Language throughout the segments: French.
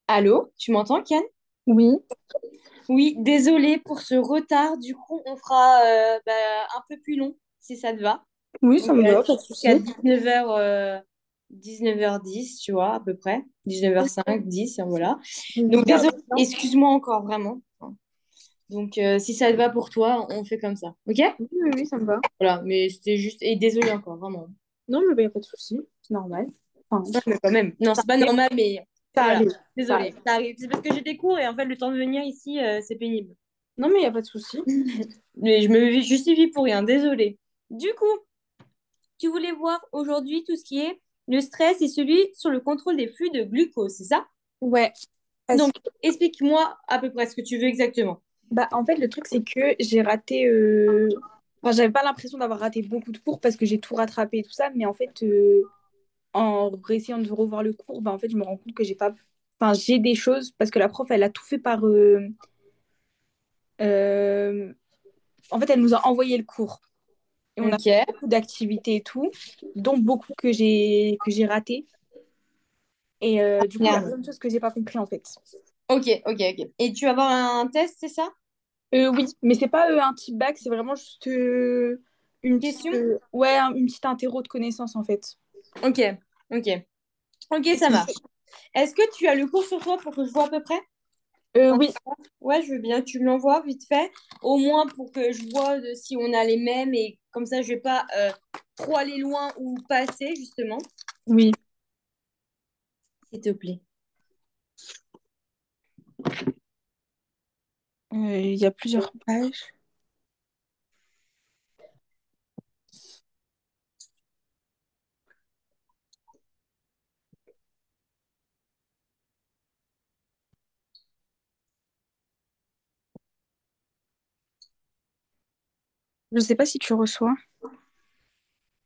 Allô, tu m'entends, Ken? Oui, Oui, désolée pour ce retard. Du coup, on fera un peu plus long, si ça te va. oui, Donc, ça me va, pas de jusqu'à souci. 19h, 19h10, tu vois, à peu près. Ok, 19h05, 10, voilà. je Donc, garde désolée, bien. excuse-moi encore, vraiment. Donc, si ça te va pour toi, on fait comme ça. OK? Oui, oui, oui, ça me va. Voilà, mais c'était juste... Et désolée encore, vraiment. Non, mais il n'y a pas de souci, c'est normal. Enfin, Non, mais quand même. Non, ça c'est pas arrive, normal, mais ça voilà. arrive, ça Désolée, arrive. ça arrive. C'est parce que j'ai des cours et en fait, le temps de venir ici, c'est pénible. Non, mais il n'y a pas de souci. Mais je me justifie pour rien, désolée. Du coup, tu voulais voir aujourd'hui tout ce qui est le stress et celui sur le contrôle des flux de glucose, c'est ça? Ouais, parce Donc, que, explique-moi à peu près ce que tu veux exactement. bah, en fait, le truc, c'est que j'ai raté. Enfin, j'avais pas l'impression d'avoir raté beaucoup de cours parce que j'ai tout rattrapé et tout ça, mais en fait, en essayant de revoir le cours, bah, en fait, je me rends compte que j'ai pas. Enfin, j'ai des choses parce que la prof, elle a tout fait par. Euh, En fait, elle nous a envoyé le cours. Et on a Ok. fait beaucoup d'activités et tout, dont beaucoup que j'ai raté. Et du coup, il y a Merde. plein de choses que j'ai pas compris en fait. Ok, ok, ok. Et tu vas avoir un test, c'est ça? Oui, mais c'est pas un type bac, c'est vraiment juste une petite, Question? ouais, une petite interro de connaissances en fait. Ok, ok. Ok, ça marche. Est-ce que tu as le cours sur toi pour que je vois à peu près? Oui, Ouais, je veux bien, tu me l'envoies vite fait, au moins pour que je vois si on a les mêmes et comme ça je vais pas trop aller loin ou passer justement, oui. s'il te plaît. Il y a plusieurs pages. Je sais pas si tu reçois.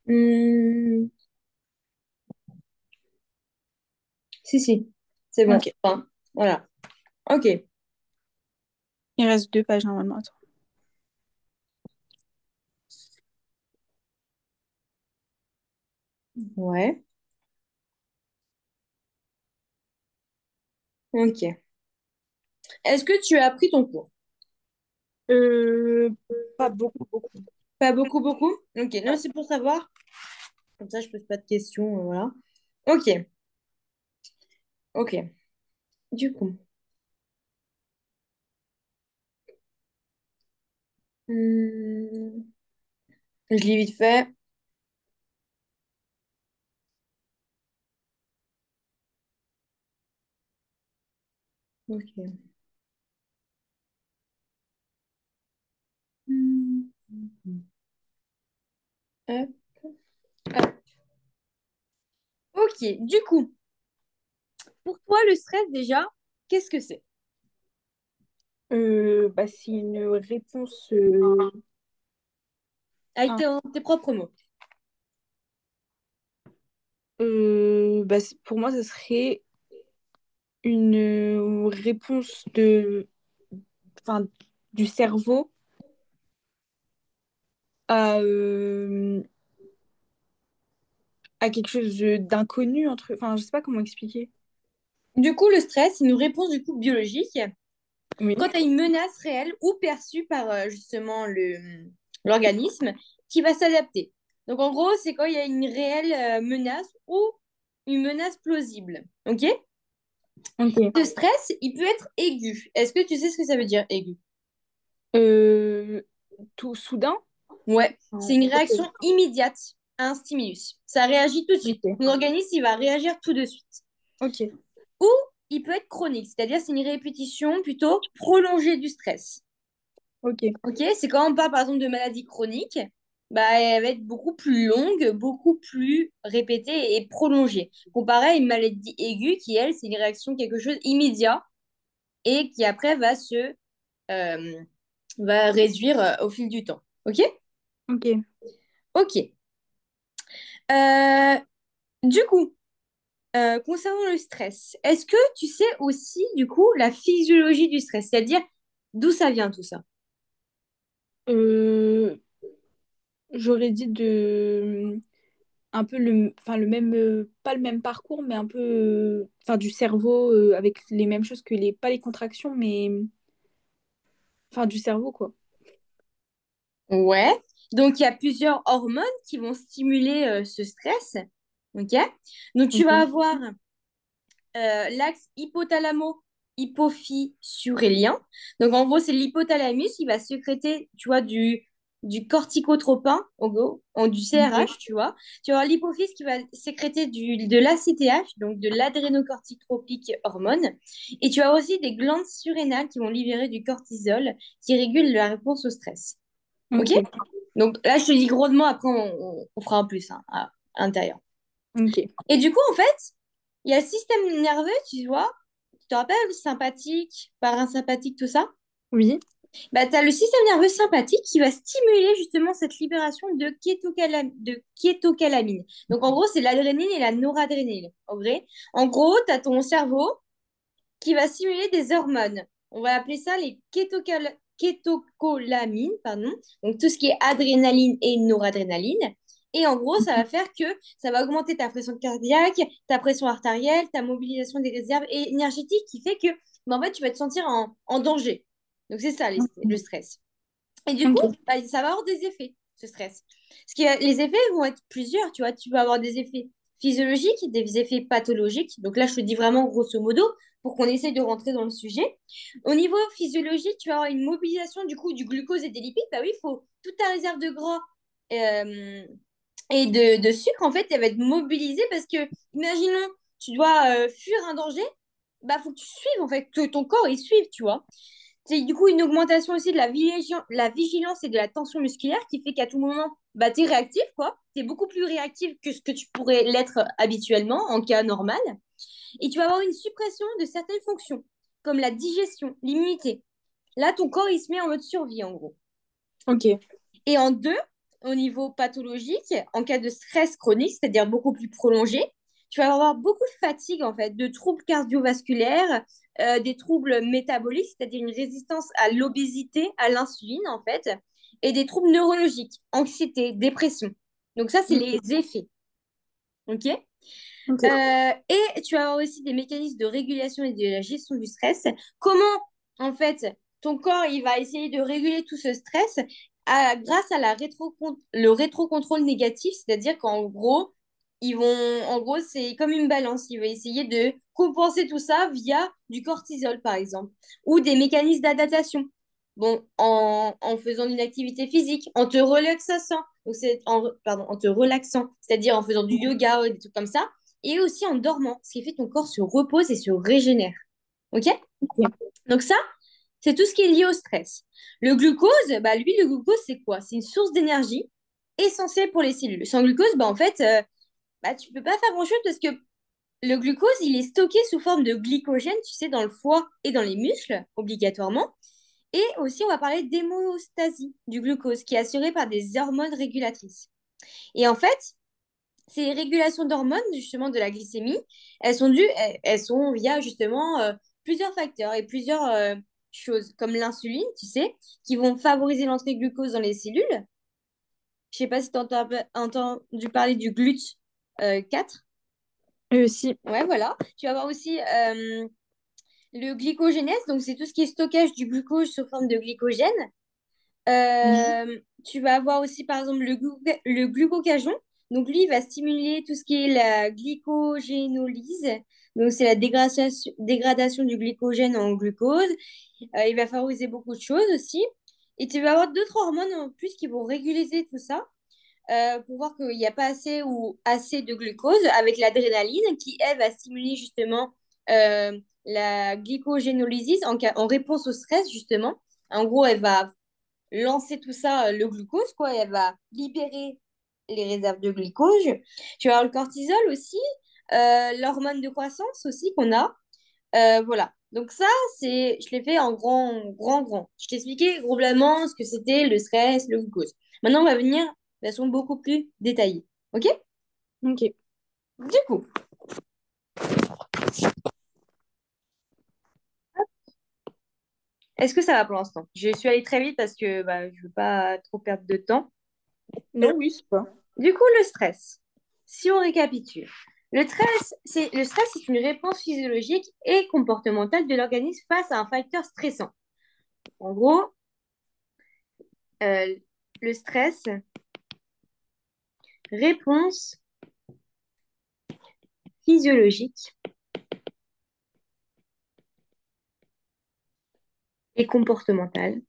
Hmm, si, si, c'est bon. Ok. Enfin, voilà. Ok. Il reste 2 pages normalement. Attends. Ouais. Ok. Est-ce que tu as pris ton cours? Euh, Pas beaucoup, beaucoup. Pas beaucoup, beaucoup? Ok. Non, c'est pour savoir. Comme ça, je pose pas de questions. Voilà. Ok. Ok. Du coup. hmm, je lis vite fait. Ok. Hmm, hop, hop. Ok. Du coup. Pour toi, le stress, déjà, qu'est-ce que c'est? Bah, c'est une réponse. Avec un- tes propres mots. Bah, pour moi, ce serait une réponse enfin, du cerveau à, à quelque chose d'inconnu enfin, je sais pas comment expliquer. Du coup, le stress, c'est une réponse du coup biologique Oui. quand tu as une menace réelle ou perçue par justement l'organisme qui va s'adapter. Donc, en gros, c'est quand il y a une réelle menace ou une menace plausible. OK? Ok. Le stress, il peut être aigu. Est-ce que tu sais ce que ça veut dire aigu? Euh, Tout soudain? Ouais, c'est une Ok. réaction immédiate à un stimulus. Ça réagit tout de suite. Ok. Ton organisme, il va réagir tout de suite. Ok. Ou il peut être chronique, c'est-à-dire c'est une répétition plutôt prolongée du stress. Ok. Ok, c'est quand on parle par exemple de maladie chronique, bah, elle va être beaucoup plus longue, beaucoup plus répétée et prolongée. Comparé à une maladie aiguë qui, elle, c'est une réaction quelque chose immédiat et qui après euh, va réduire au fil du temps. Ok? Ok. Ok. Euh, du coup, concernant le stress, est-ce que tu sais aussi, du coup, la physiologie du stress, c'est-à-dire d'où ça vient tout ça? Euh, J'aurais dit un peu enfin, le même, pas le même parcours, mais un peu, enfin, du cerveau avec les mêmes choses que pas les contractions, mais enfin, du cerveau, quoi. Ouais. Donc, il y a plusieurs hormones qui vont stimuler ce stress. OK? Donc, tu vas Ok. avoir l'axe hypothalamo-hypophysurélien. Donc, en gros, c'est l'hypothalamus qui va sécréter, tu vois, du corticotropin, en gros, du Ok. CRH, tu vois. Tu vas avoir l'hypophyse qui va sécréter de l'ACTH, donc de l'adrénocorticotropique hormone. Et tu as aussi des glandes surrénales qui vont libérer du cortisol qui régule la réponse au stress. OK? Ok. Donc là, je te dis gros de mots, après on fera un plus hein, à l'intérieur. Ok. Et du coup, en fait, il y a le système nerveux, tu vois, tu te rappelles, sympathique, parasympathique, tout ça? Oui. Bah, tu as le système nerveux sympathique qui va stimuler justement cette libération de kétocalamine. Donc, en gros, c'est l'adrénaline et la noradrénaline. En gros, tu as ton cerveau qui va stimuler des hormones. On va appeler ça les kétocolamines, pardon. Donc, tout ce qui est adrénaline et noradrénaline. Et en gros, ça va faire que ça va augmenter ta pression cardiaque, ta pression artérielle, ta mobilisation des réserves énergétiques qui fait que, bah, en fait, tu vas te sentir en danger. Donc, c'est ça, le stress. Et du coup, Ok. bah, ça va avoir des effets, ce stress. Les effets vont être plusieurs, tu vois. Tu vas avoir des effets physiologiques, des effets pathologiques. Donc là, je te dis vraiment grosso modo pour qu'on essaye de rentrer dans le sujet. Au niveau physiologique, tu vas avoir une mobilisation du coup du glucose et des lipides. Bah oui, il faut toute ta réserve de gras euh, et de sucre, en fait, elle va être mobilisée parce que, imaginons, tu dois fuir un danger, bah faut que tu suives, en fait, que ton corps, il suive, tu vois. C'est du coup une augmentation aussi de la vigilance et de la tension musculaire qui fait qu'à tout moment, bah, tu es réactif, quoi. Tu es beaucoup plus réactif que ce que tu pourrais l'être habituellement en cas normal. Et tu vas avoir une suppression de certaines fonctions, comme la digestion, l'immunité. Là, ton corps, il se met en mode survie, en gros. Ok. Et en deux, au niveau pathologique, en cas de stress chronique, c'est-à-dire beaucoup plus prolongé, tu vas avoir beaucoup de fatigue, en fait, de troubles cardiovasculaires, des troubles métaboliques, c'est-à-dire une résistance à l'obésité, à l'insuline, en fait, et des troubles neurologiques, anxiété, dépression. Donc ça, c'est les Ok. effets. OK? Ok. Et tu vas avoir aussi des mécanismes de régulation et de la gestion du stress. Comment, en fait, ton corps, il va essayer de réguler tout ce stress grâce à le rétrocontrôle négatif, c'est-à-dire qu'en gros, en gros, c'est comme une balance. Il va essayer de compenser tout ça via du cortisol, par exemple, ou des mécanismes d'adaptation. Bon, en faisant une activité physique, en te relaxant, pardon, en te relaxant, c'est-à-dire en faisant du yoga ou des trucs comme ça, et aussi en dormant, ce qui fait que ton corps se repose et se régénère. OK? Ok. Donc ça, c'est tout ce qui est lié au stress. Le glucose, bah lui, le glucose, c'est quoi? C'est une source d'énergie essentielle pour les cellules. Sans glucose, bah en fait, bah, tu peux pas faire grand-chose parce que le glucose, il est stocké sous forme de glycogène, tu sais, dans le foie et dans les muscles, obligatoirement. Et aussi, on va parler d'hémostasie du glucose, qui est assurée par des hormones régulatrices. Et en fait, ces régulations d'hormones, justement de la glycémie, elles sont via justement plusieurs facteurs et plusieurs choses, comme l'insuline, tu sais, qui vont favoriser l'entrée de glucose dans les cellules. Je sais pas si tu as entendu parler du GLUT4. Si. Ouais, voilà. Tu vas avoir aussi le glycogénèse, donc c'est tout ce qui est stockage du glucose sous forme de glycogène. Mhm. Tu vas avoir aussi, par exemple, le glucocagon. Donc, lui, il va stimuler tout ce qui est la glycogénolyse. Donc, c'est la dégradation du glycogène en glucose. Il va favoriser beaucoup de choses aussi. Et tu vas avoir d'autres hormones en plus qui vont réguler tout ça pour voir qu'il n'y a pas assez ou assez de glucose avec l'adrénaline qui, elle, va stimuler justement la glycogénolyse en réponse au stress, justement. En gros, elle va lancer tout ça, le glucose, quoi, et elle va libérer les réserves de glucose. Tu vas avoir le cortisol aussi, l'hormone de croissance aussi qu'on a. Voilà. Donc ça, je l'ai fait en grand, grand, grand. Je t'ai expliqué globalement ce que c'était le stress, le glucose. Maintenant, on va venir de façon beaucoup plus détaillée. OK? Ok. Du coup, est-ce que ça va pour l'instant? Je suis allée très vite parce que bah, je veux pas trop perdre de temps. Non, oui, c'est pas. Du coup, le stress. si on récapitule, le stress, c'est une réponse physiologique et comportementale de l'organisme face à un facteur stressant. En gros, euh, le stress, réponse physiologique et comportementale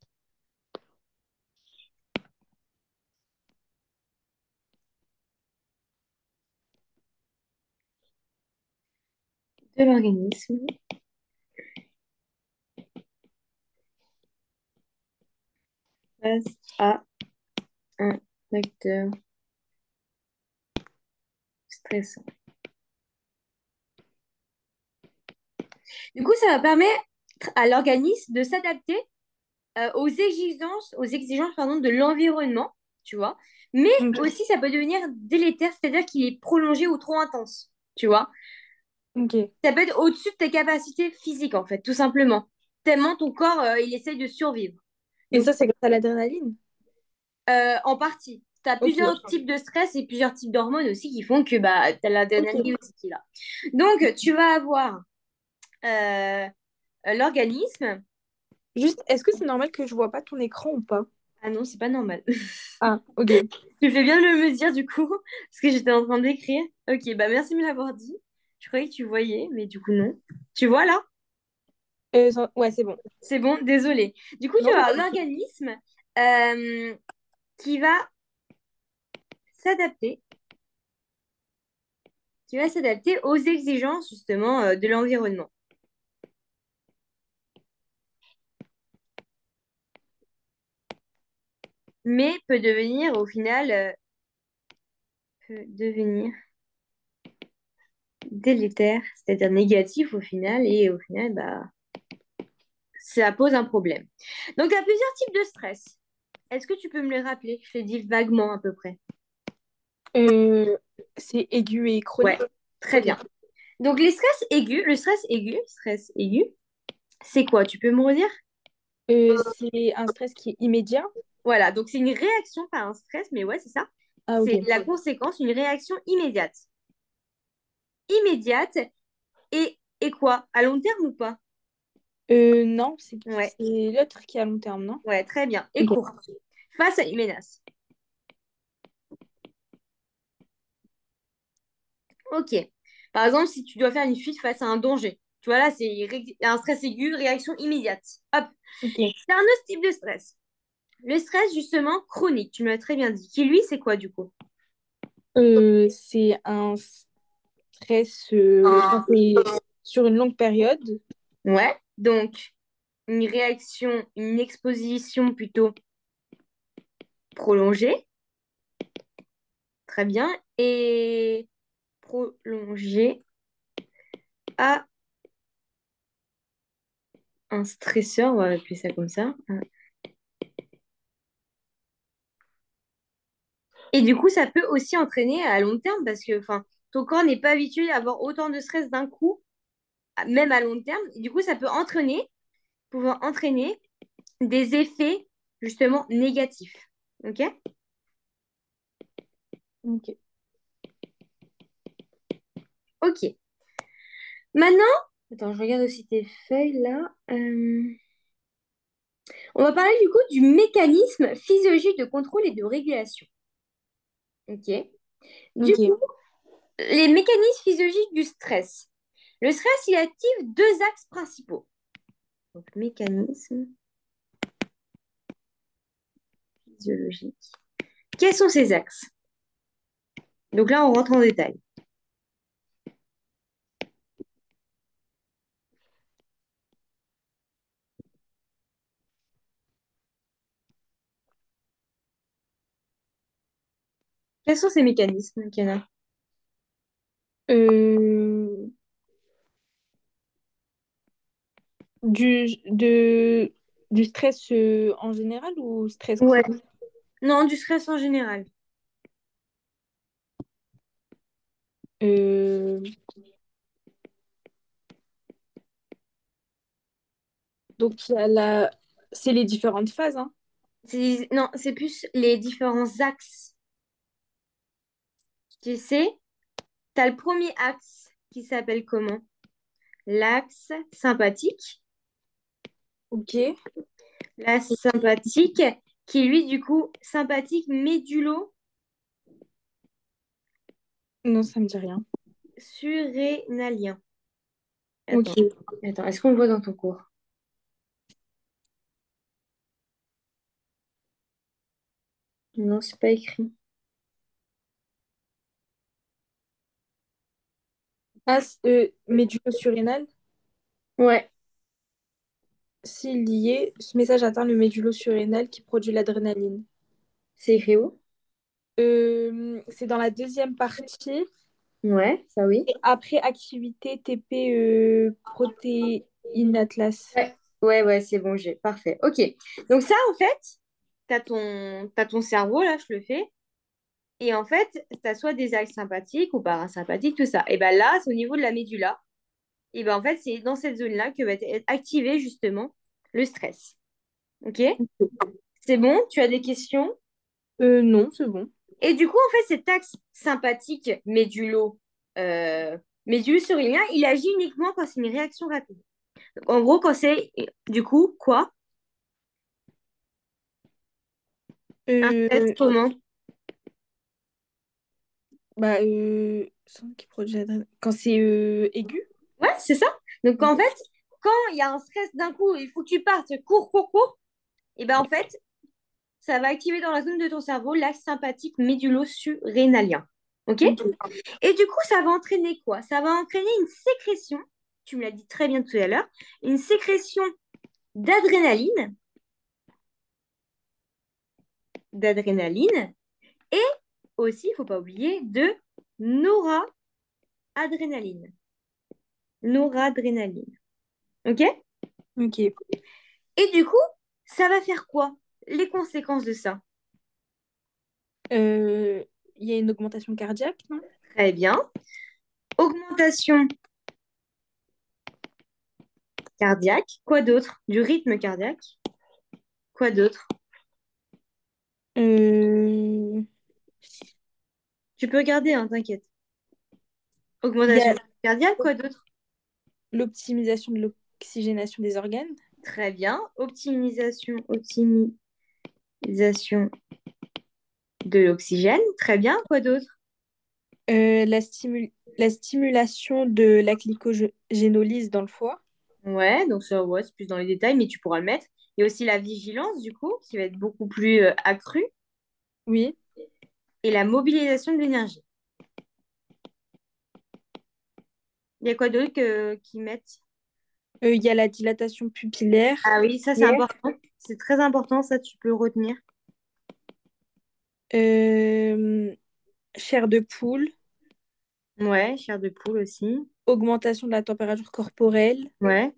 de l'organisme face à un facteur stressant. Du coup, ça va permettre à l'organisme de s'adapter aux exigences pardon, de l'environnement, tu vois. Mais Ok. aussi, ça peut devenir délétère, c'est-à-dire qu'il est prolongé ou trop intense, tu vois. Ok. Ça peut être au-dessus de tes capacités physiques, en fait, tout simplement. Tellement ton corps, il essaye de survivre. Et Donc, ça, c'est grâce à l'adrénaline? en partie, tu as Ok. plusieurs types de stress et plusieurs types d'hormones aussi qui font que bah, tu as l'adrénaline Ok. aussi qui est là. Donc, tu vas avoir euh, l'organisme. Juste, est-ce que c'est normal que je vois pas ton écran ou pas? Ah non, c'est pas normal. Ah, ok. Tu fais bien de me dire du coup, parce que j'étais en train d'écrire. Ok, bah merci de me l'avoir dit. Je croyais que tu voyais, mais du coup non. Tu vois là? Ouais, c'est bon. C'est bon, désolé. Du coup, tu Non, vas pas avoir de souci. l'organisme euh, qui va s'adapter, qui va s'adapter aux exigences justement de l'environnement. Mais peut devenir au final, peut devenir délétère, c'est-à-dire négatif au final, et au final, bah, ça pose un problème. Donc, il y a plusieurs types de stress. Est-ce que tu peux me les rappeler? Je te dis vaguement à peu près. Euh, c'est aigu et Ouais, chronique? très Ok. bien. Donc, stress aigu, c'est quoi? Tu peux me redire? C'est un stress qui est immédiat. Voilà, donc c'est une réaction, pas un stress, mais ouais, c'est ça. Ah, C'est ok. la conséquence, une réaction immédiate. Immédiate et quoi? À long terme ou pas? Non, c'est Ouais, l'autre qui est à long terme, non? ouais, très bien. Et Ok. courte. Face à une menace. Ok. Par exemple, si tu dois faire une fuite face à un danger. Tu vois là, c'est un stress aigu, réaction immédiate. Hop. Ok. C'est un autre type de stress. Le stress, justement, chronique, tu me l'as très bien dit. Qui, lui, c'est quoi, du coup? C'est un stress enfin, c'est sur une longue période. Ouais. Donc, une réaction, une exposition plutôt prolongée. Très bien. Et prolongée à un stresseur, on va appeler ça comme ça. Et du coup, ça peut aussi entraîner à long terme parce que enfin, ton corps n'est pas habitué à avoir autant de stress d'un coup, même à long terme. Et du coup, ça peut pouvoir entraîner des effets justement négatifs. OK? Ok. OK. Maintenant, attends, je regarde aussi tes feuilles là. On va parler du coup du mécanisme physiologique de contrôle et de régulation. OK? Du coup, Ok. les mécanismes physiologiques du stress. Le stress, il active deux axes principaux. Donc, mécanisme physiologique. Quels sont ces axes? Donc là, on rentre en détail. Quels sont ces mécanismes, Kiana? Euh, du stress en général ou stress Ouais. chronique? Non, du stress en général. Euh, donc, c'est les différentes phases, hein. Non, c'est plus les différents axes. Tu sais? Tu as le premier axe qui s'appelle comment? L'axe sympathique. Ok. L'axe sympathique qui, lui, du coup, sympathique médulo Non, ça me dit rien. surrénalien. Attends, Ok. attends, est-ce qu'on le voit dans ton cours? Non, c'est pas écrit. Ah, médulo-surrénal. Ouais, S'il y est, ce message atteint le médulo-surrénal qui produit l'adrénaline. c'est écrit où? C'est dans la deuxième partie. Ouais, ça oui. Et après activité TP protéine atlas. Ouais, ouais, ouais, c'est bon, j'ai. Parfait. Ok. Donc ça, en fait, t'as ton cerveau, là, je le fais. Et en fait, tu as soit des axes sympathiques ou parasympathiques, tout ça. Et ben là, c'est au niveau de la médula. Et ben en fait, c'est dans cette zone-là que va être activé justement le stress. Ok? C'est bon? Tu as des questions? Non, c'est bon. Et du coup, en fait, cet axe sympathique euh, médulo-surrénalien, il agit uniquement quand c'est une réaction rapide. Donc, en gros, quand c'est du coup quoi? Un stress Euh, comment? Son qui produit quand c'est aigu. Ouais, c'est ça. Donc en Ok. fait, quand il y a un stress d'un coup, il faut que tu partes, cours, cours, cours. Et ben en fait, ça va activer dans la zone de ton cerveau l'axe sympathique médulo-surrénalien. OK? Ok. Et du coup, ça va entraîner quoi? Ça va entraîner une sécrétion, tu me l'as dit très bien tout à l'heure, une sécrétion d'adrénaline, d'adrénaline, et aussi, il ne faut pas oublier, de noradrénaline. Noradrénaline. OK? Ok. Et du coup, ça va faire quoi? Les conséquences de ça. Euh, Il y a une augmentation cardiaque, non? Très bien. Augmentation cardiaque. Quoi d'autre? Du rythme cardiaque. Quoi d'autre? Euh, Tu peux regarder, hein, t'inquiète. Il y Augmentation a cardiaque, quoi d'autre? l'optimisation de l'oxygénation des organes. Très bien. Optimisation de l'oxygène. Très bien. Quoi d'autre? La stimulation de la glycogénolyse dans le foie. Ouais, donc ça, ouais, c'est plus dans les détails, mais tu pourras le mettre. Il y a aussi la vigilance, du coup, qui va être beaucoup plus accrue, Oui. et la mobilisation de l'énergie. Il y a quoi d'autre qui mettent? Il y a la dilatation pupillaire. Ah oui, ça, c'est important. C'est très important, ça, tu peux le retenir. Euh, Chair de poule. Ouais, chair de poule aussi. Augmentation de la température corporelle. Ouais,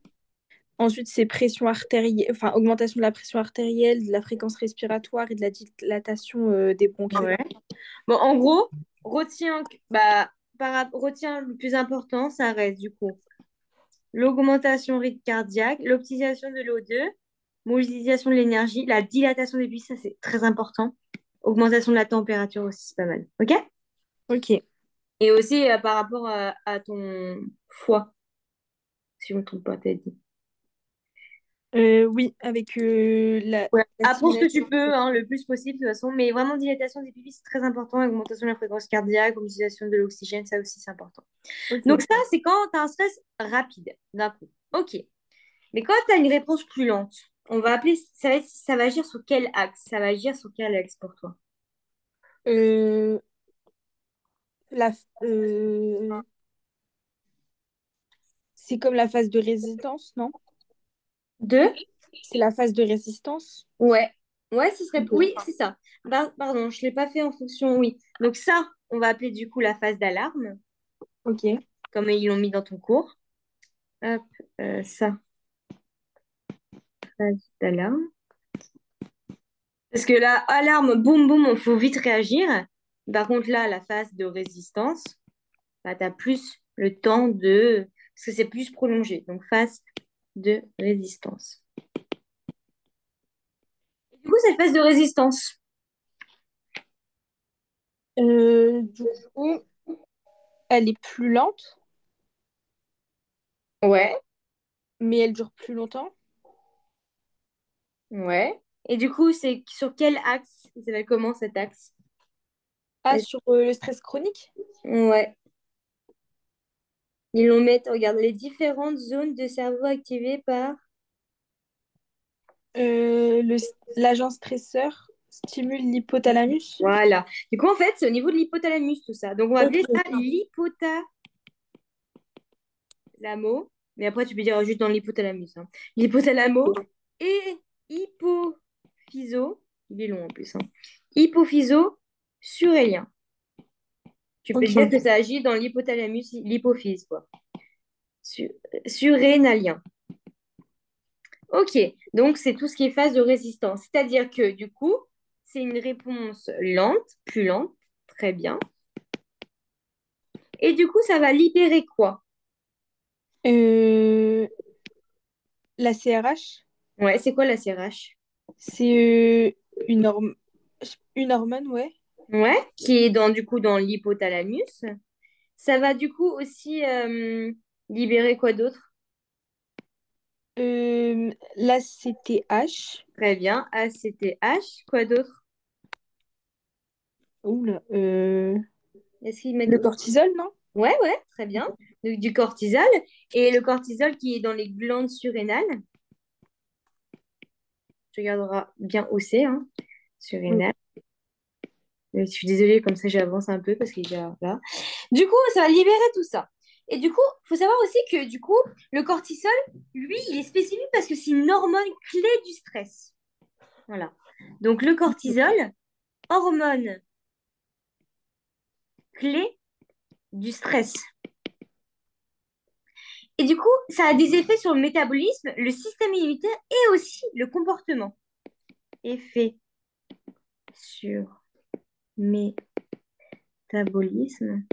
Ensuite, c'est pression artérielle, enfin, augmentation de la pression artérielle, de la fréquence respiratoire et de la dilatation des bronchioles. ouais. Bon, en gros, bah, retiens le plus important, ça reste du coup l'augmentation rythme cardiaque, l'optimisation de l'O2, mobilisation de l'énergie, la dilatation des puits, ça c'est très important. Augmentation de la température aussi, c'est pas mal. OK? Ok. Et aussi par rapport à ton foie, si je ne me trompe pas, t'as dit. Oui, avec Ouais. la Apprends ce que stimulation. tu peux, hein, le plus possible, de toute façon. Mais vraiment, dilatation des pupilles, c'est très important. Augmentation de la fréquence cardiaque, utilisation de l'oxygène, ça aussi, c'est important. Donc Ok. ça, c'est quand tu as un stress rapide, d'un coup. OK. Mais quand tu as une réponse plus lente, on va appeler, ça va agir sur quel axe? Ça va agir sur quel axe pour toi? Euh, la, euh, c'est comme la phase de résistance, non? Deux? C'est la phase de résistance. Ouais. Ouais, ce serait... Ok. Oui, c'est ça. Pardon, je ne l'ai pas fait en fonction, oui. Donc ça, on va appeler du coup la phase d'alarme, Ok. comme ils l'ont mis dans ton cours. Hop, ça, phase d'alarme. Parce que là, alarme, boum, boum, il faut vite réagir. Par contre, là, la phase de résistance, bah, tu as plus le temps de... Parce que c'est plus prolongé. Donc, phase de résistance. Du coup, cette phase de résistance. Du coup, Elle est plus lente, Ouais, mais elle dure plus longtemps. ouais. Et du coup, c'est sur quel axe? Il s'appelle comment cet axe? Ah, Est- sur le stress chronique? Ouais. Ils l'ont mis, regarde, les différentes zones de cerveau activées par... L'agent stresseur stimule l'hypothalamus. Voilà. Du coup, en fait, c'est au niveau de l'hypothalamus, tout ça. Donc, on va Ok. appeler ça l'hypothalamo. Mais après, tu peux dire juste dans l'hypothalamus, hein. L'hypothalamo et hypophyso. Il est long en plus, hein. Hypophyso surélien. Tu peux dire Ok. que ça agit dans l'hypothalamus, l'hypophyse, quoi. Su- Surrénalien. Ok, donc c'est tout ce qui est phase de résistance. C'est-à-dire que du coup, c'est une réponse lente, plus lente, très bien. Et du coup, ça va libérer quoi? Euh, la CRH, Ouais, c'est quoi la CRH? c'est une une hormone, ouais. Ouais, qui est dans du coup dans l'hypothalamus. Ça va du coup aussi libérer quoi d'autre? La CTH. Très bien, ACTH. Quoi d'autre? Oula, Est-ce qu'ils mettent le autre... cortisol, non? Ouais, ouais, très bien. Donc, du cortisol. Et le cortisol qui est dans les glandes surrénales. Tu regarderas bien où c'est, hein, Mm. surrénal. Je suis désolée, comme ça j'avance un peu parce qu'il y a là. Du coup, ça va libérer tout ça. Et du coup, il faut savoir aussi que du coup, le cortisol, lui, il est spécifique parce que c'est une hormone clé du stress. Voilà. Donc le cortisol, hormone clé du stress. Et du coup, ça a des effets sur le métabolisme, le système immunitaire et aussi le comportement. Effet sur métabolisme,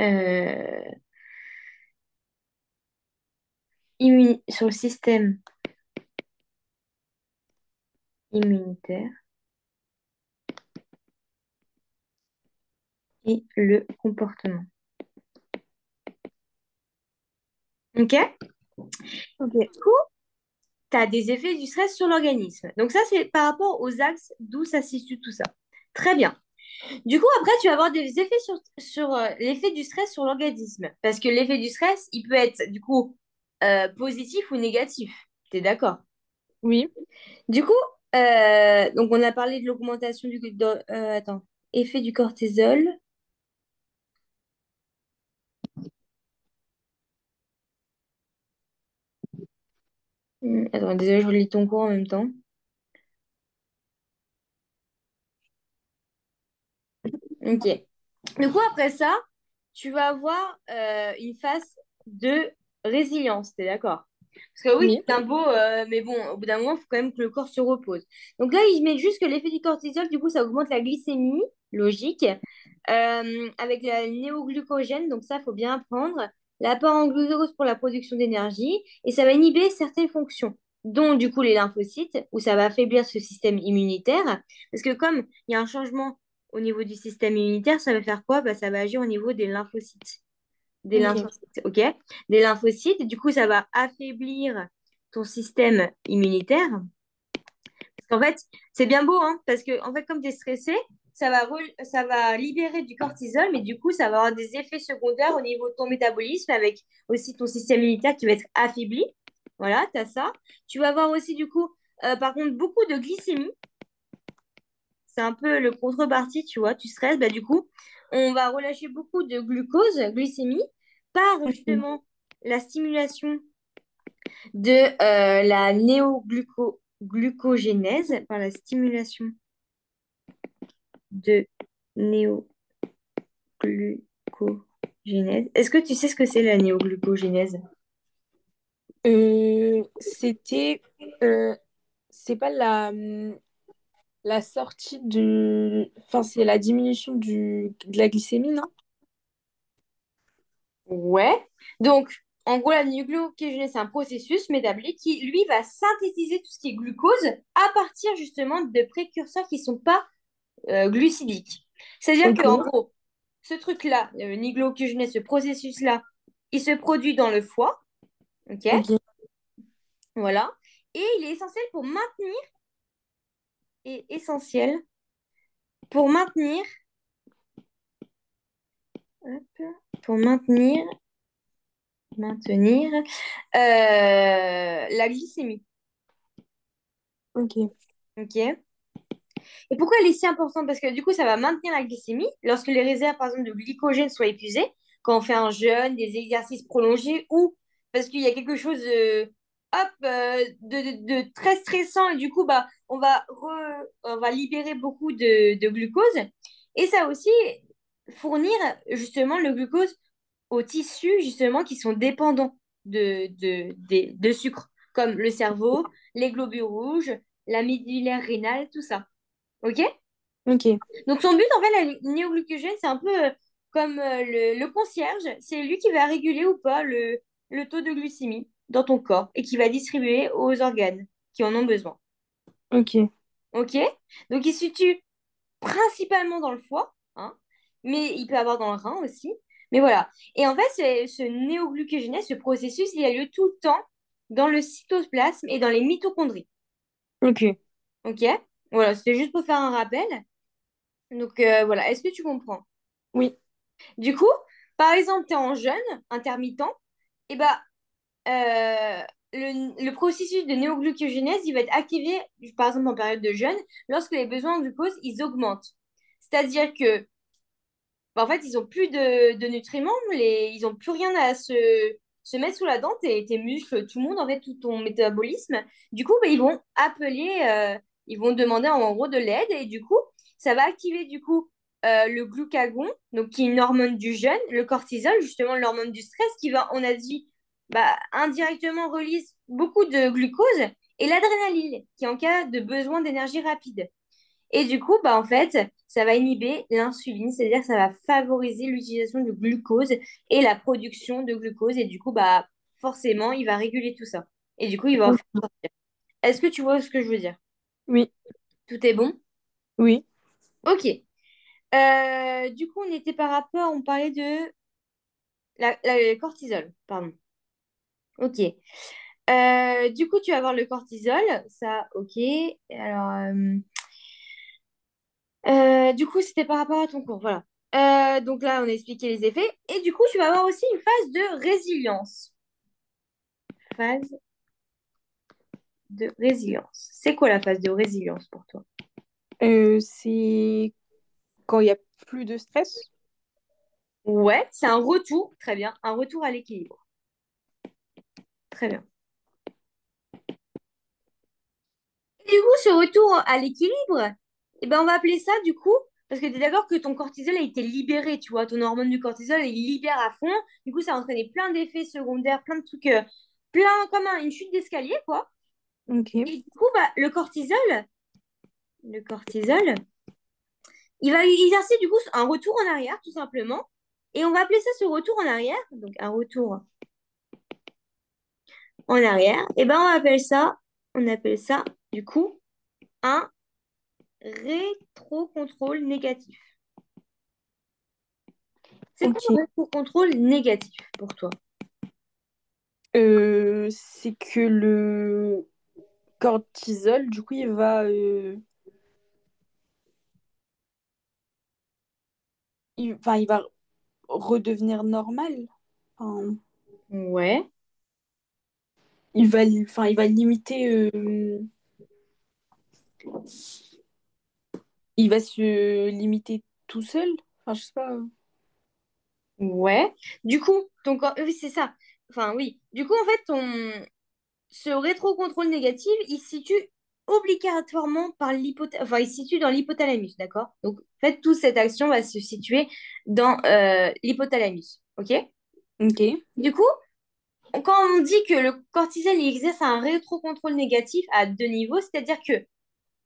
euh, sur le système immunitaire et le comportement. Ok? Ok. Du coup, tu as des effets du stress sur l'organisme. Donc ça, c'est par rapport aux axes d'où ça se situe tout ça. Très bien. Du coup, après, tu vas avoir des effets sur l'effet du stress sur l'organisme. Parce que l'effet du stress, il peut être, du coup, positif ou négatif. Tu es d'accord? Oui. Du coup, donc on a parlé de l'augmentation attends, effet du cortisol. Attends, désolé, je relis ton cours en même temps. Ok. Du coup, après ça, tu vas avoir une phase de résilience, t'es d'accord? Parce que oui, Oui. c'est un beau, mais bon, au bout d'un moment, il faut quand même que le corps se repose. Donc là, il met juste que l'effet du cortisol, du coup, ça augmente la glycémie, logique, avec la néoglucogène, donc ça, il faut bien apprendre. L'apport en glucose pour la production d'énergie, et ça va inhiber certaines fonctions, dont du coup les lymphocytes, où ça va affaiblir ce système immunitaire. Parce que comme il y a un changement au niveau du système immunitaire, ça va faire quoi? Bah, ça va agir au niveau des lymphocytes. Des Ok. lymphocytes, ok? Des lymphocytes, du coup, ça va affaiblir ton système immunitaire. Parce qu'en fait, c'est bien beau, hein, parce que en fait, comme tu es stressé, ça va libérer du cortisol, mais du coup, ça va avoir des effets secondaires au niveau de ton métabolisme, avec aussi ton système immunitaire qui va être affaibli. Voilà, tu as ça. Tu vas avoir aussi, du coup, par contre, beaucoup de glycémie. C'est un peu le contrepartie, tu vois. Tu stresses, bah, du coup, on va relâcher beaucoup de glucose, glycémie, par Ok. justement la stimulation de la néoglucogénèse, par la stimulation de néoglucogénèse. Est-ce que tu sais ce que c'est la néoglucogénèse? C'était, c'est pas la sortie de, enfin, c'est la diminution de la glycémie, non? Ouais. Donc, en gros, la glucogénèse, c'est un processus métabolique qui, lui, va synthétiser tout ce qui est glucose à partir justement de précurseurs qui ne sont pas glucidiques. C'est-à-dire Ok. qu'en gros, ce truc-là, le niglocogénèse, ce processus-là, il se produit dans le foie, ok? Ok, Voilà. Et il est essentiel pour maintenir, hop, pour maintenir la glycémie, ok, ok? Et pourquoi elle est si importante? Parce que du coup, ça va maintenir la glycémie lorsque les réserves, par exemple, de glycogène soient épuisées, quand on fait un jeûne, des exercices prolongés, ou parce qu'il y a quelque chose de très stressant et du coup, bah, on va libérer beaucoup de glucose. Et ça aussi fournir justement le glucose aux tissus justement qui sont dépendants de sucre, comme le cerveau, les globules rouges, la médullaire rénale, tout ça. OK? ok, Donc son but, en fait, la néoglucogène, c'est un peu comme le concierge. C'est lui qui va réguler ou pas le taux de glycémie dans ton corps et qui va distribuer aux organes qui en ont besoin. ok, OK? Donc il se situe principalement dans le foie, hein, mais il peut avoir dans le rein aussi. Mais voilà. Et en fait, ce néoglucogénèse, ce processus, il a lieu tout le temps dans le cytoplasme et dans les mitochondries. ok. OK? Voilà, c'était juste pour faire un rappel. Donc voilà, est-ce que tu comprends? Oui, Du coup, par exemple, tu es en jeûne intermittent, et bah, euh, le processus de néoglucogénèse, il va être activé, par exemple, en période de jeûne, lorsque les besoins en glucose, ils augmentent. C'est-à-dire que bah, en fait, ils ont plus de nutriments, ils n'ont plus rien à se mettre sous la dent, tes muscles, tout le monde, en fait, tout ton métabolisme. Du coup, bah, ils vont demander en gros de l'aide et du coup, ça va activer du coup le glucagon, donc qui est une hormone du jeûne, le cortisol, justement l'hormone du stress, qui va, on a dit, bah, indirectement release beaucoup de glucose et l'adrénaline, qui est en cas de besoin d'énergie rapide. Et du coup, bah, en fait, ça va inhiber l'insuline, c'est-à-dire que ça va favoriser l'utilisation du glucose et la production de glucose. Et du coup, bah, forcément, il va réguler tout ça. Et du coup, il va en faire ok. sortir. Est-ce que tu vois ce que je veux dire? Oui, Tout est bon? oui. Ok. Du coup, on était par rapport, on parlait de le cortisol, pardon. Ok. Du coup, tu vas avoir le cortisol, ça, ok. Alors, du coup, c'était par rapport à ton cours, voilà. Donc là, on a expliqué les effets. Et du coup, tu vas avoir aussi une phase de résilience. Phase de résilience. C'est quoi la phase de résilience pour toi? C'est quand il y a plus de stress. Ouais, c'est un retour, très bien, un retour à l'équilibre. Très bien. Et du coup, ce retour à l'équilibre, eh ben, on va appeler ça, du coup, parce que tu es d'accord que ton cortisol a été libéré, tu vois, ton hormone du cortisol, il libère à fond. Du coup, ça a entraîné plein d'effets secondaires, plein de trucs, plein comme une chute d'escalier, quoi. Ok, Et du coup, bah, le cortisol, il va exercer du coup un retour en arrière, tout simplement. Et on va appeler ça ce retour en arrière, donc un retour en arrière. Et ben on appelle ça du coup un rétrocontrôle négatif. C'est quoi ok. un rétrocontrôle négatif pour toi? C'est que le cortisol, du coup, enfin, il va redevenir normal. Enfin, Ouais, enfin, il va limiter, il va se limiter tout seul. Enfin, je sais pas. ouais. Du coup, oui, c'est ça. Enfin, oui. Du coup, en fait, ce rétrocontrôle négatif, il se situe obligatoirement enfin, il se situe dans l'hypothalamus, d'accord? Donc, en fait, toute cette action va se situer dans l'hypothalamus, ok? Ok, Du coup, quand on dit que le cortisol il exerce un rétrocontrôle négatif à deux niveaux, c'est-à-dire que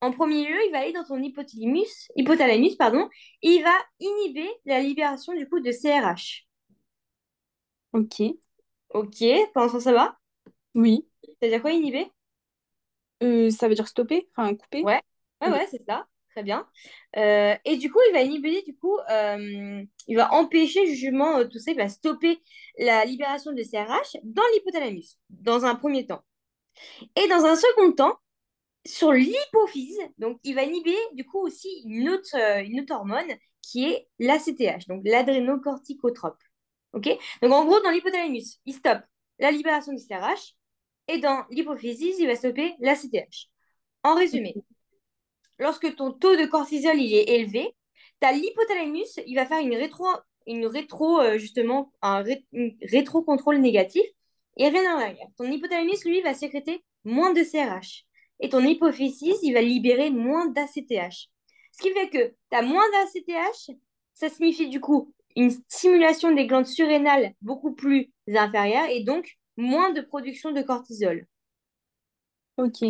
en premier lieu, il va aller dans ton hypothalamus, pardon, et il va inhiber la libération du coup de CRH. ok, Ok, pour l'instant ça va? oui. C'est-à-dire quoi inhiber? Ça veut dire stopper, enfin couper. Ouais, ouais, Ok. ouais, c'est ça. très bien. Et du coup, il va inhiber, du coup, il va empêcher justement tout ça, il va stopper la libération de CRH dans l'hypothalamus, dans un premier temps. Et dans un second temps, sur l'hypophyse, donc il va inhiber du coup aussi une autre hormone qui est l'ACTH, donc l'adrénocorticotrope. Ok. Donc en gros, dans l'hypothalamus, il stoppe la libération du CRH et dans l'hypophyse, il va stopper l'ACTH. En résumé, lorsque ton taux de cortisol il est élevé, ta l'hypothalamus, il va faire justement, un rétro-contrôle négatif et rien en arrière. Ton hypothalamus, lui, va sécréter moins de CRH. Et ton hypophyse, il va libérer moins d'ACTH. Ce qui fait que tu as moins d'ACTH, ça signifie du coup une stimulation des glandes surrénales beaucoup plus inférieure et donc moins de production de cortisol. Ok.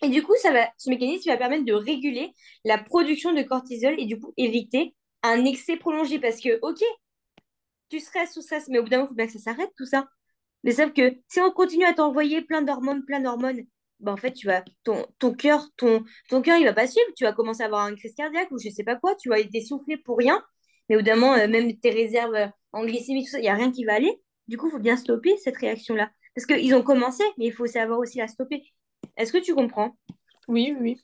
Et du coup, ce mécanisme va permettre de réguler la production de cortisol et du coup éviter un excès prolongé. Parce que, ok, tu stresses ou stress, mais au bout d'un moment, il faut bien que ça s'arrête tout ça. Mais sauf que si on continue à t'envoyer plein d'hormones, bah en fait, ton cœur, il va pas suivre. Tu vas commencer à avoir une crise cardiaque ou je sais pas quoi. Tu vas être essoufflé pour rien. Mais au bout d'un moment, même tes réserves en glycémie, tout ça, il n'y a rien qui va aller. Du coup, il faut bien stopper cette réaction-là. Parce qu'ils ont commencé, mais il faut savoir aussi la stopper. Est-ce que tu comprends? Oui, oui.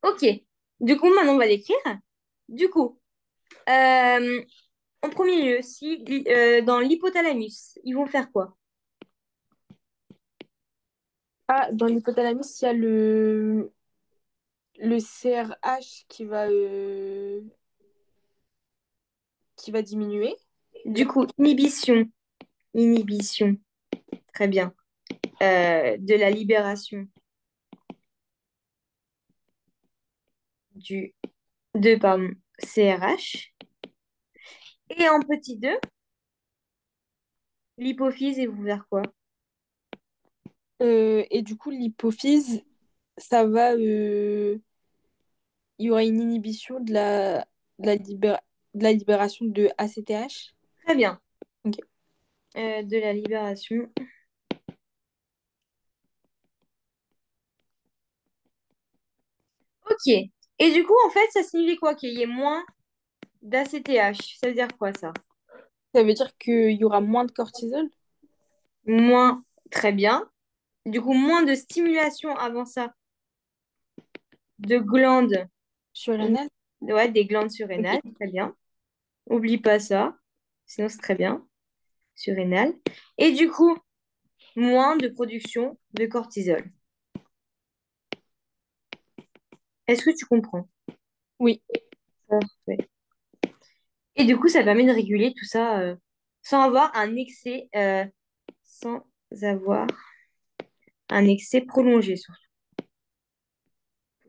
Ok. Du coup, maintenant, on va l'écrire. Du coup, euh, en premier lieu, si, dans l'hypothalamus, ils vont faire quoi? Ah, dans l'hypothalamus, il y a le CRH qui va diminuer. Du coup, inhibition, très bien, de la libération du, pardon, CRH. Et en petit 2, l'hypophyse, et vous faire quoi? Et du coup, l'hypophyse, il y aura une inhibition de de la libération de ACTH. Très bien, Ok. de la libération. Ok. Et du coup, en fait, ça signifie quoi? Qu'il y ait moins d'ACTH. Ça veut dire quoi, ça? Ça veut dire qu'il y aura moins de cortisol Moins, très bien. Du coup, moins de stimulation avant ça de glandes, surrénal. ouais, des glandes Ok. surrénales, très bien. Oublie pas ça, sinon c'est très bien, surrénales. Et du coup, moins de production de cortisol. Est-ce que tu comprends? Oui. Parfait. Et du coup, ça permet de réguler tout ça sans avoir un excès, sans avoir un excès prolongé, surtout.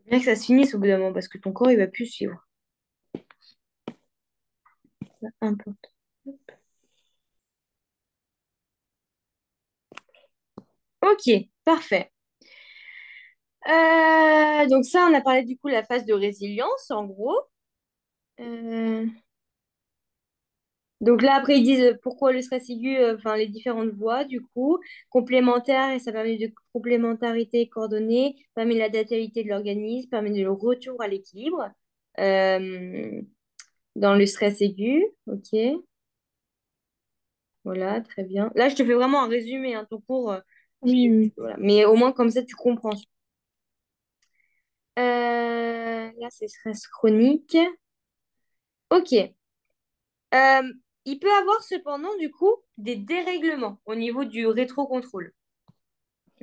Bien que ça se finisse au bout d'un moment parce que ton corps, il va plus suivre. C'est important. Ok, parfait. Donc ça, on a parlé du coup de la phase de résilience, en gros. Euh, Donc là, après, ils disent pourquoi le stress aigu, enfin les différentes voies, du coup, complémentaires, et ça permet de complémentarité coordonnée, permet l'adaptabilité de l'organisme, permet le retour à l'équilibre euh, dans le stress aigu. Ok, voilà, très bien. Là, je te fais vraiment un résumé, hein, ton cours, Oui, oui. voilà. Mais au moins, comme ça, tu comprends. Là, c'est stress chronique. Ok. Euh, il peut avoir cependant, du coup, des dérèglements au niveau du rétrocontrôle.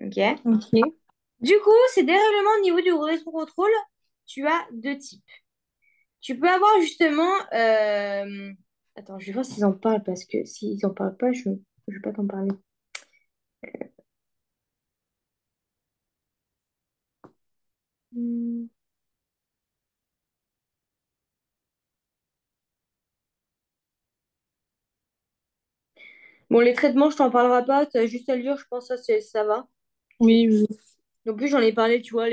Ok. Ok. Du coup, ces dérèglements au niveau du rétrocontrôle, tu as deux types. Tu peux avoir justement... Attends, je vais voir s'ils en parlent parce que s'ils en parlent pas, je ne vais pas t'en parler. Hmm. Bon, les traitements, je t'en parlerai pas. Tu as juste à le lire, je pense que ça va. Tu... Oui, oui. En plus, j'en ai parlé, tu vois,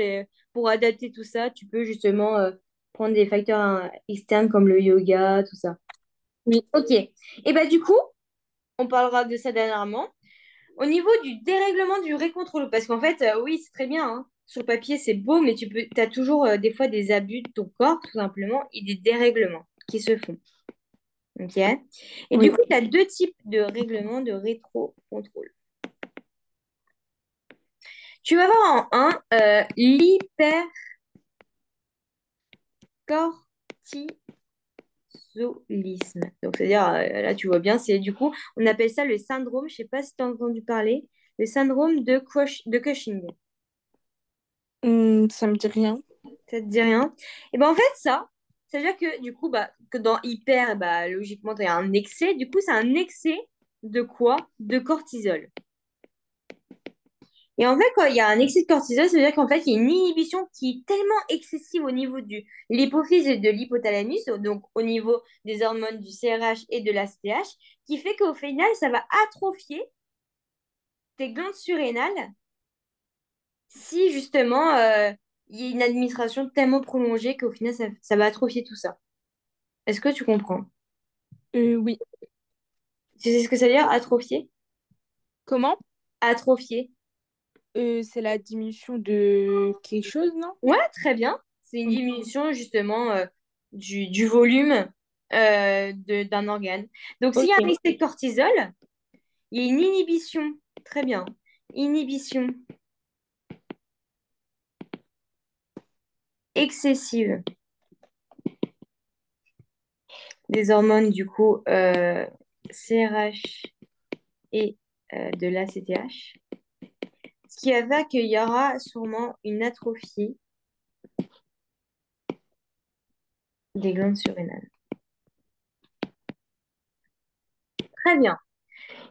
pour adapter tout ça, tu peux justement prendre des facteurs externes comme le yoga, tout ça. Oui. Ok. Et bah du coup, on parlera de ça dernièrement. Au niveau du dérèglement du récontrôle, parce qu'en fait, oui, c'est très bien, hein. sur le papier, c'est beau, mais t'as toujours des fois des abus de ton corps, tout simplement, et des dérèglements qui se font. Ok? Et du Oui. coup, tu as deux types de règlements de rétro-contrôle. Tu vas voir en un l'hypercortisolisme. Donc, c'est-à-dire, là, tu vois bien, c'est du coup, on appelle ça le syndrome, je ne sais pas si tu as entendu parler, le syndrome de Cushing. Ça me dit rien. Ça te dit rien? Et ben en fait, ça veut dire que du coup, bah, que dans hyper, bah, logiquement, tu as un excès. Du coup, c'est un excès de quoi? De cortisol. Et en fait, quand il y a un excès de cortisol, ça veut dire qu'en fait, il y a une inhibition qui est tellement excessive au niveau de l'hypophyse et de l'hypothalamus, donc au niveau des hormones du CRH et de l'ACTH, qui fait qu'au final, ça va atrophier tes glandes surrénales si justement il y a une administration tellement prolongée qu'au final, ça va atrophier tout ça. Est-ce que tu comprends? Oui. Tu sais ce que ça veut dire, atrophier? Comment? Atrophier. C'est la diminution de quelque chose, non? Ouais, très bien. C'est une Ok. diminution justement du volume d'un organe. Donc, s'il y a un Ok. excès de cortisol, il y a une inhibition. Très bien. Inhibition excessive des hormones du coup CRH et de l'ACTH. Ce qui va faire qu'il y aura sûrement une atrophie des glandes surrénales. Très bien.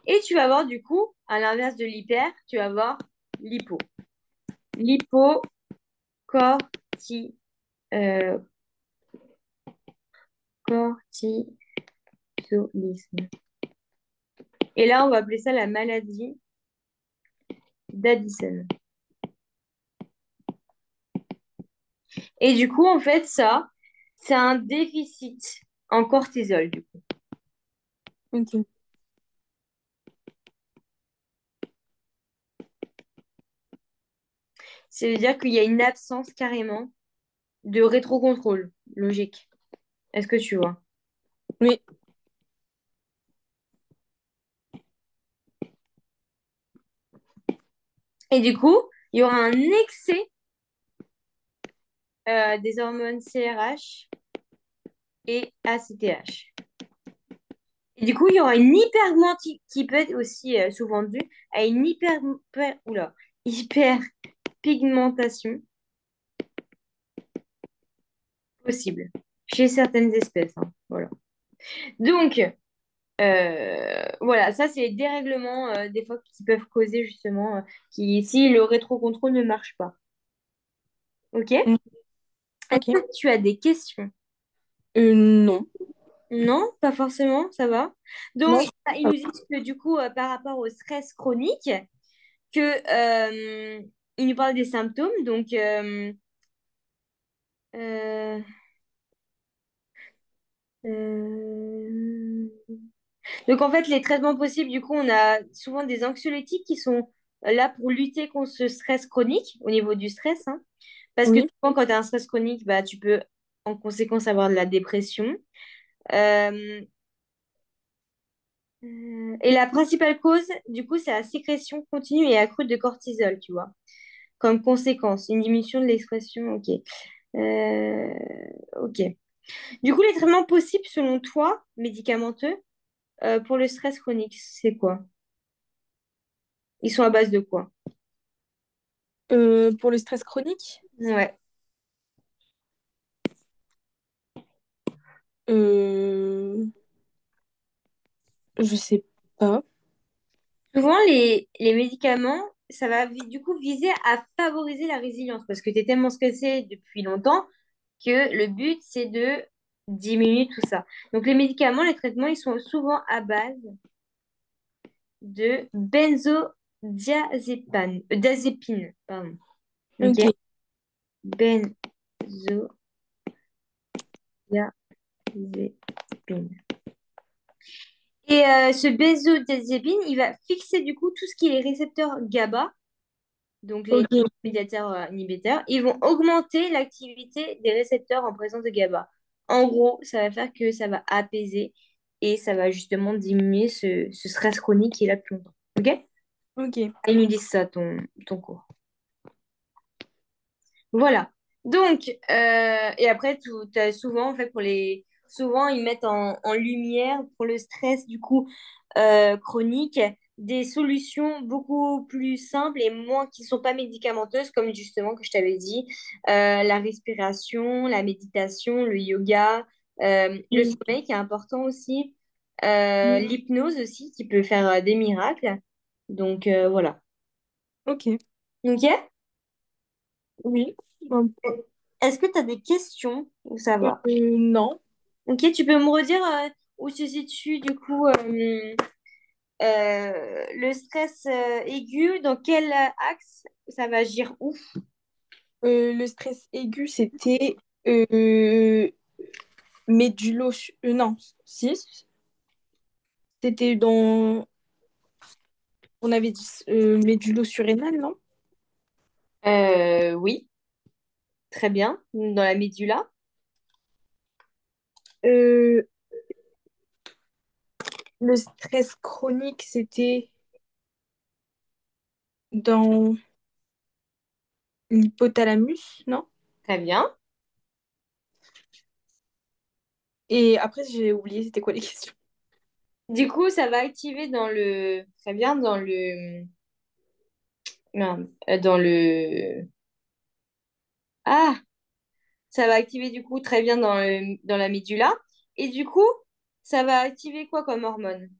Et tu vas voir du coup, à l'inverse de l'hyper, tu vas voir l'hypo. Euh, cortisolisme. Et là, on va appeler ça la maladie d'Addison. Et du coup, en fait, ça, c'est un déficit en cortisol, du coup. Ok. Ça veut dire qu'il y a une absence carrément de rétrocontrôle logique. Est-ce que tu vois? Oui. Et du coup, il y aura un excès des hormones CRH et ACTH. Et du coup, il y aura une hyperpigmentation qui peut être aussi souvent due à une hyperpigmentation possible chez certaines espèces, hein. Voilà. Donc, voilà, ça, c'est les dérèglements des fois qui peuvent causer justement, si le rétrocontrôle ne marche pas. OK? Mm. Est-ce Ok. que tu as des questions? Non. Non, pas forcément, ça va. Donc, Non. il nous dit que du coup, par rapport au stress chronique, il nous parle des symptômes. Euh, euh, donc, en fait, les traitements possibles, du coup, on a souvent des anxiolytiques qui sont là pour lutter contre ce stress chronique au niveau du stress, hein. Parce que Oui. souvent, quand tu as un stress chronique, bah, tu peux en conséquence avoir de la dépression. Euh, et la principale cause, du coup, c'est la sécrétion continue et accrue de cortisol, tu vois. Comme conséquence, une diminution de l'expression. Ok. Euh, ok. Du coup, les traitements possibles selon toi, médicamenteux, pour le stress chronique, c'est quoi? Ils sont à base de quoi? Pour le stress chronique, Ouais. euh, je sais pas. Souvent, les médicaments, ça va du coup viser à favoriser la résilience parce que tu es tellement stressé depuis longtemps que le but, c'est de diminuer tout ça. Donc, les médicaments, les traitements, ils sont souvent à base de diazépine, pardon. Ok? Ok. Benzodiazépine. Et ce benzodiazépine, il va fixer du coup tout ce qui est les récepteurs GABA donc les Ok, médiateurs inhibiteurs, ils vont augmenter l'activité des récepteurs en présence de GABA. En gros, ça va faire que ça va apaiser et ça va justement diminuer ce stress chronique qui est là depuis longtemps. Ok? ok. Ils nous disent ça, ton cours. Voilà. Donc, et après, souvent, en fait, souvent, ils mettent en lumière pour le stress, du coup, chronique, des solutions beaucoup plus simples et moins qui ne sont pas médicamenteuses, comme justement que je t'avais dit, la respiration, la méditation, le yoga, le Oui, sommeil qui est important aussi, oui. l'hypnose aussi qui peut faire des miracles. Donc, voilà. Ok, Ok? oui. Bon, Est-ce que tu as des questions ou ça va? non. Ok, tu peux me redire où se situe du coup le stress aigu, dans quel axe ça va agir où? Le stress aigu, c'était euh, non, si. C'était dans... On avait dit médulo-surrénal, non? Oui, très bien. Dans la médula. Euh, le stress chronique, c'était dans l'hypothalamus, non? Très bien. Et après, j'ai oublié, c'était quoi les questions? Du coup, ça va activer dans le... Très bien, dans le... Merde, dans le... Ah, ça va activer du coup très bien dans la médula. Et du coup, ça va activer quoi comme hormone?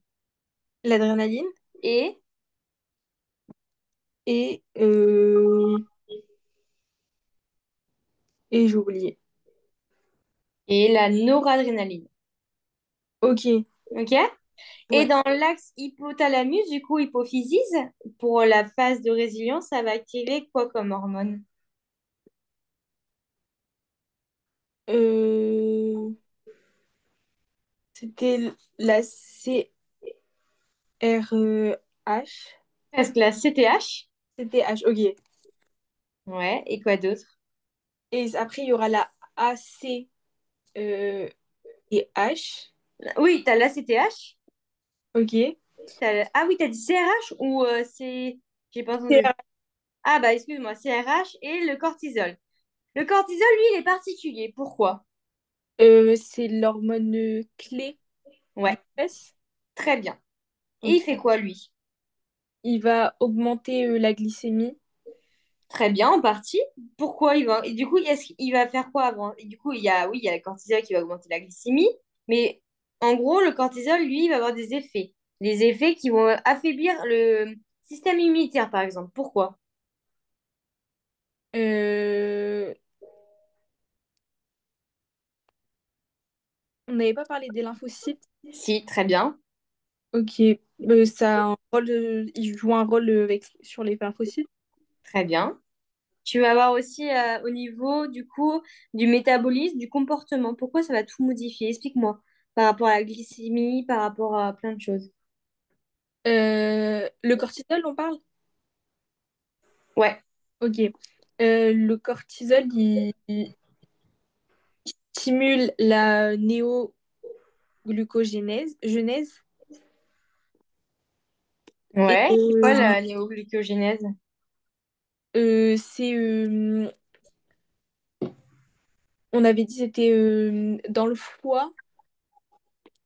L'adrénaline Et, et, et j'ai oublié. et la noradrénaline. Ok, Ok? Et ouais. dans l'axe hypothalamus, du coup, hypophysis, pour la phase de résilience, ça va activer quoi comme hormone? Euh, c'était la CRH. Parce que la CTH, C'était H, ok. ouais, et quoi d'autre? Et après, il y aura la AC euh, et H. Oui, tu as la CTH. Ok. Ah oui, tu as dit CRH ou c'est... J'ai pas entendu. CRH, Ah bah excuse-moi, CRH et le cortisol. Le cortisol, lui, il est particulier. Pourquoi? c'est l'hormone clé du Ouais, stress. très bien. Et Ok. il fait quoi, lui? Il va augmenter la glycémie. Très bien, en partie. Pourquoi il va... Et du coup, est-ce qu'il va faire quoi avant? Et du coup, oui, il y a le cortisol qui va augmenter la glycémie, mais en gros, le cortisol, lui, il va avoir des effets. Des effets qui vont affaiblir le système immunitaire, par exemple. Pourquoi? Euh, on n'avait pas parlé des lymphocytes. Si, très bien, Ok. Ça a un rôle, il joue un rôle sur les lymphocytes. très bien. Tu vas avoir aussi au niveau, du coup, du métabolisme, du comportement. Pourquoi ça va tout modifier? Explique-moi. Par rapport à la glycémie, par rapport à plein de choses. Le cortisol, on parle? Ouais. Ok. Le cortisol, il stimule la genèse. Et Ouais. C'est quoi la néoglycogénèse? c'est, on avait dit, c'était dans le foie.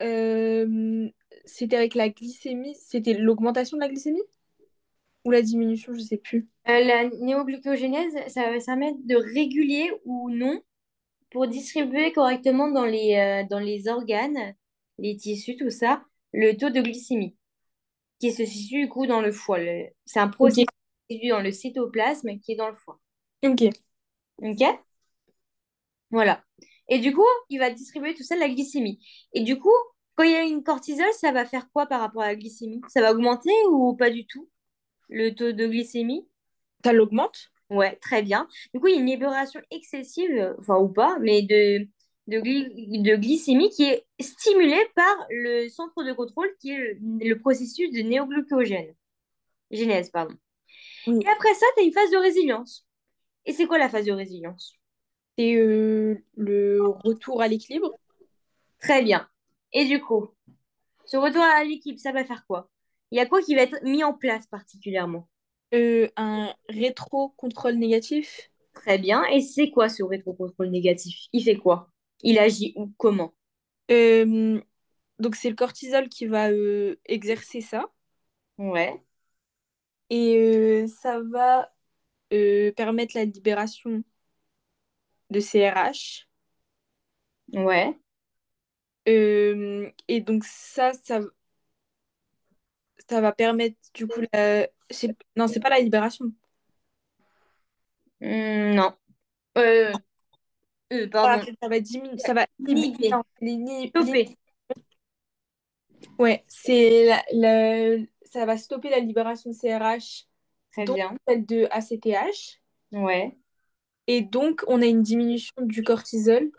Euh, c'était avec la glycémie. C'était l'augmentation de la glycémie ou la diminution, je sais plus. La néoglycogénèse, ça va permettre de réguler ou non pour distribuer correctement dans les organes, les tissus, tout ça, le taux de glycémie qui se situe du coup dans le foie. C'est un Ok, processus qui se situe dans le cytoplasme qui est dans le foie. ok. Ok? Voilà. Et du coup, il va distribuer tout ça, la glycémie. Et du coup, quand il y a une cortisol, ça va faire quoi par rapport à la glycémie? Ça va augmenter ou pas du tout, le taux de glycémie? Ça l'augmente? Ouais, très bien. Du coup, il y a une libération excessive, enfin ou pas, mais de glycémie qui est stimulée par le centre de contrôle qui est le processus de néoglucogène. Genèse, pardon. Oui. Et après ça, tu as une phase de résilience. Et c'est quoi la phase de résilience? C'est le retour à l'équilibre. Très bien. Et du coup, ce retour à l'équipe, ça va faire quoi? Il y a quoi qui va être mis en place particulièrement? Un rétro-contrôle négatif. Très bien. Et c'est quoi ce rétrocontrôle négatif? Il fait quoi? Il agit où? Comment? Euh, donc c'est le cortisol qui va exercer ça. Ouais, Et ça va permettre la libération de CRH. ouais. Et donc ça va permettre du coup non, c'est pas la libération. Non. Euh, pardon. Ça va diminuer, ça va inhiber. Inhibé. Non, Stopper. ouais, ça va stopper la libération de CRH, Très dont bien. celle de ACTH. Ouais. Et donc, on a une diminution du cortisol.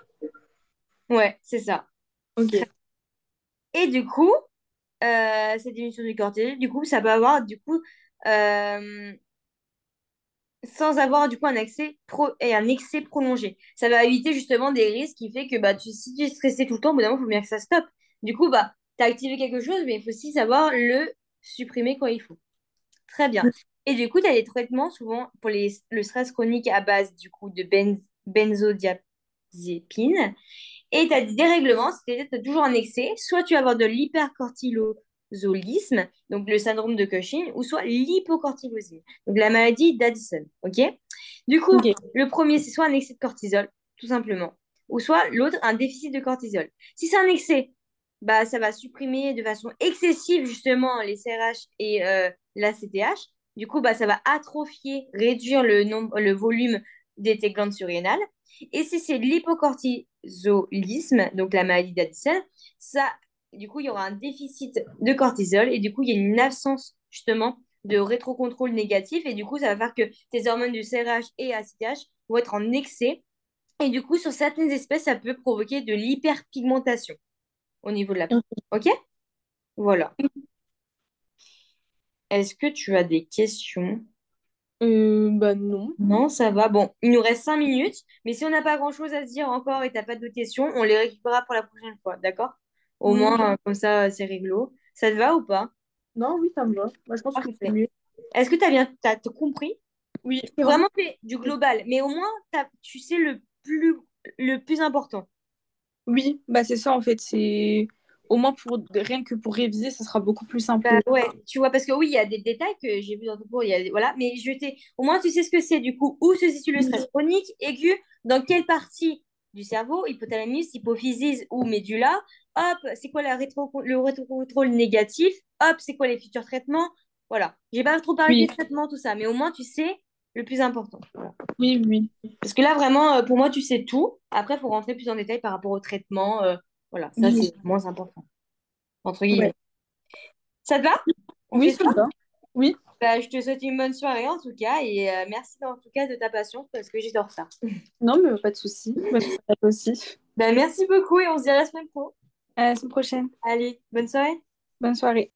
Ouais, c'est ça. Très- Ok. Et du coup, cette diminution du cortisol, du coup, ça peut avoir, du coup, euh, sans avoir, du coup, un excès prolongé. Ça va éviter justement des risques qui fait que bah, si tu es stressé tout le temps, au bout d'un moment, il faut bien que ça stoppe. Du coup, bah, tu as activé quelque chose, mais il faut aussi savoir le supprimer quand il faut. Très bien. Et du coup, tu as des traitements souvent pour le stress chronique à base du coup de benzodiazépine. Et tu as des dérèglements, c'est-à-dire que tu as toujours un excès. Soit tu vas avoir de l'hypercortisolisme, donc le syndrome de Cushing, ou soit l'hypocortisolisme, donc la maladie d'Addison. OK? Du coup, Ok. le premier, c'est soit un excès de cortisol, tout simplement, ou soit l'autre, un déficit de cortisol. Si c'est un excès, bah, ça va supprimer de façon excessive justement les CRH et la CTH. Du coup, bah, ça va atrophier, réduire le volume des tes glandes surrénales. Et si c'est de l'hypocortisolisme, donc la maladie d'Addison, ça, du coup, il y aura un déficit de cortisol et du coup, il y a une absence justement de rétrocontrôle négatif et du coup, ça va faire que tes hormones du CRH et ACTH vont être en excès et du coup, sur certaines espèces, ça peut provoquer de l'hyperpigmentation au niveau de la peau. OK? Voilà. Est-ce que tu as des questions? Bah non. Non, ça va. Bon, il nous reste 5 minutes, mais si on n'a pas grand-chose à se dire encore et t'as pas de questions, on les récupérera pour la prochaine fois, d'accord? Au Oui, moins, comme ça, c'est réglo. Ça te va ou pas? non, oui, ça me va. Moi, je pense que c'est Parfait. mieux. Est-ce que tu as bien t'as tout compris? Oui, J'ai franchement. vraiment fait du global, mais au moins, tu sais le plus important. Oui, bah c'est ça en fait. C'est au moins pour rien que pour réviser, ça sera beaucoup plus Bah simple. ouais, tu vois, parce que oui, il y a des détails que j'ai vus dans ton cours, voilà, mais au moins tu sais ce que c'est du coup, où se situe le stress chronique, aigu, dans quelle partie du cerveau, hypothalamus, hypophyse ou médula, hop, c'est quoi le rétrocontrôle négatif, hop, c'est quoi les futurs traitements, voilà. J'ai pas trop parlé des Oui, traitements, tout ça, mais au moins tu sais le plus important. Voilà. oui, oui. Parce que là, vraiment, pour moi, tu sais tout. Après, il faut rentrer plus en détail par rapport au traitement, voilà, ça Oui, c'est moins important, entre ouais. guillemets. Ça te va? On Oui, fait ça ça? me va. Oui. Bah, je te souhaite une bonne soirée en tout cas et merci en tout cas de ta patience parce que j'étais en retard. Non, mais pas de souci. Bonne soirée à toi aussi. Bah, merci beaucoup et on se dit à la semaine pro. À la semaine prochaine. Allez, bonne soirée. Bonne soirée.